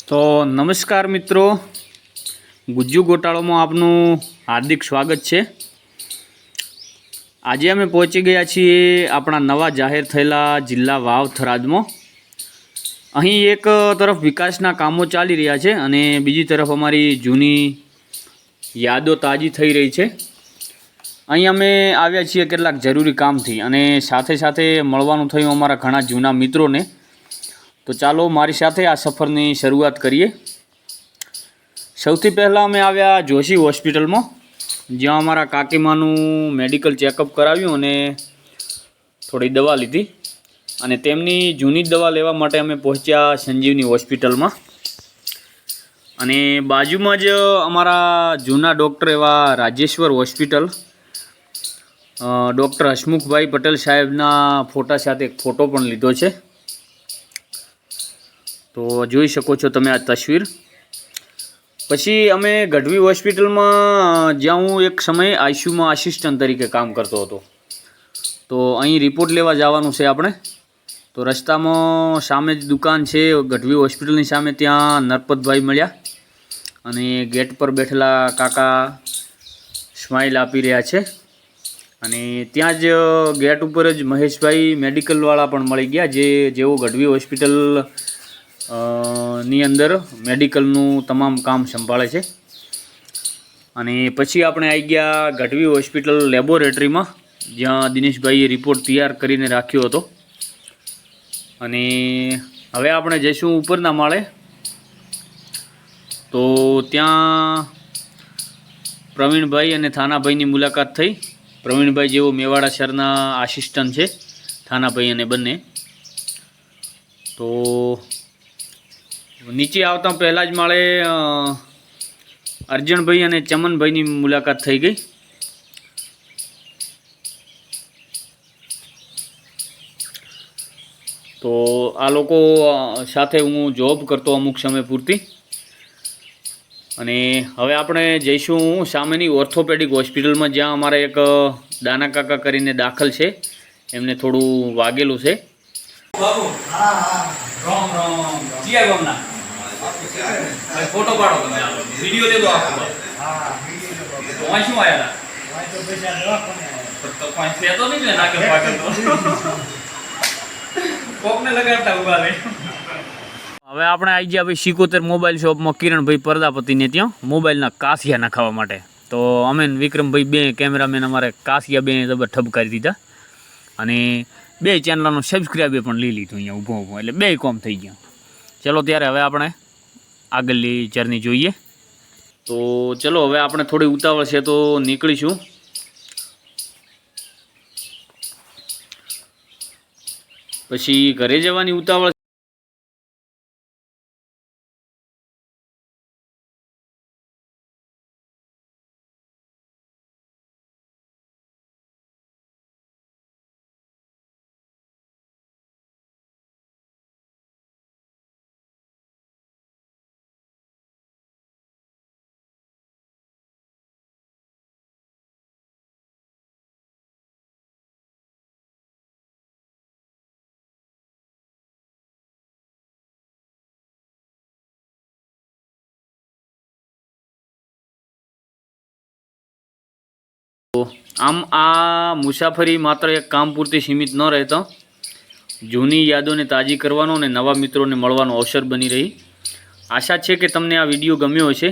તો નમસ્કાર મિત્રો, ગુજ્જુ ગોટાળામાં આપનું હાર્દિક સ્વાગત છે। આજે અમે પહોંચી ગયા છીએ આપણા નવા જાહેર થયેલા જિલ્લા વાવ થરાદમાં। અહીં એક તરફ વિકાસના કામો ચાલી રહ્યા છે અને બીજી તરફ અમારી જૂની યાદો તાજી થઈ રહી છે। અહીં અમે આવ્યા છીએ કેટલાક જરૂરી કામથી અને સાથે સાથે મળવાનું થયું અમારા ઘણા જૂના મિત્રોને। तो चालो मारी साथे आ सफरनी शरूआत करिए। सौथी पहला अमे आव्या जोशी होस्पिटल में, ज्यां अमारा काकीमानु मेडिकल चेकअप कराव्युं अने थोड़ी दवा लीधी अने तेमनी जूनी दवा लेवा माटे अमे पहोंच्या संजीवनी होस्पिटल में। अने बाजुमां ज अमारा जूना डॉक्टर एवा राजेश्वर होस्पिटल डॉक्टर हसमुखभाई पटेल साहेबना फोटा साथे एक फोटो पण लीधो छे। तो જોઈ શકો છો તમે આ તસવીર। પછી અમે ગઢવી હોસ્પિટલમાં જ્યાં હું એક સમયે આઈસીયુમાં આસિસ્ટન્ટ તરીકે કામ કરતો હતો, તો અહીં રિપોર્ટ લેવા જવાનું છે આપણે। તો રસ્તામાં સામે જ દુકાન છે ગઢવી હોસ્પિટલની સામે, ત્યાં નરપતભાઈ મળ્યા અને ગેટ પર બેઠેલા કાકા સ્માઇલ આપી રહ્યા છે અને ત્યાં જ ગેટ ઉપર જ મહેશભાઈ મેડિકલવાળા પણ મળી ગયા, જેઓ ગઢવી હોસ્પિટલ ની અંદર મેડિકलનું તમામ કામ સંભાળે છે। અને પછી આપણે આવી ગયા ગઢવી હોસ્પિટલ લેબોરેટરીમાં, જ્યાં દિનેશભાઈએ રિપોર્ટ તૈયાર કરીને રાખ્યો હતો। અને હવે આપણે જઈશું ઉપરના માળે। તો ત્યાં પ્રવીણભાઈ અને થાનાભાઈની મુલાકાત થઈ। પ્રવીણભાઈ જેઓ મેવાડા શહેરના આસિસ્ટન્ટ છે, થાનાભાઈ અને બંને। તો नीचे आवता पहला ज माळे अर्जन भाई और चमन भाई की मुलाकात थी गई। तो आ लोको साथे हूँ जॉब करतो अमुक समय पूरती। अने हवे आपणे जईशुं सामेनी ऑर्थोपेडिक होस्पिटल में, ज्यां अमारा एक दाना काका करीने दाखल छे, एमने थोड़ू वागेलुं छे। राम राम जी आयो हमना भाई फोटो पाड़ो તમે આ વિડિયો લે દો આપકો। હા વિડિયો લે દો। તો આ શું આયા હતા? આ તો પૈસા દેવા કોને? તો કોઈ ફેતો નહીં ને નાકે પાકે તો કોકને લગાડતા ઉભા રે। હવે આપણે આવી ગયા ભાઈ 77 મોબાઈલ શોપમાં કિરણભાઈ પ્રજાપતિને, ત્યાં મોબાઈલના કાસિયા નખાવા માટે। તો અમે વિક્રમભાઈ બે કેમેરામેન અમારે કાસિયા બે જબર ઠબ કરી દીધા અને બે ચેનલનો સબસ્ક્રાइब પણ લઈ લીધું અહીંયા ઊભો ઊભો, એટલે બે કોમ થઈ ગયા। ચલો ત્યારે હવે આપણે આગળની જર્ની જોઈએ। તો ચલો હવે આપણે થોડી ઉતાવળ છે તો નીકળીશું। પછી ઘરે જવાની ઉતાવળ। आम आ मुसाफरी मात्र एक काम पूरती सीमित न रहता, जूनी यादों ने ताजी करवानो ने नवा मित्रों ने मळवानो अवसर बनी रही। आशा है कि तमने आ विडियो गम्यो हशे।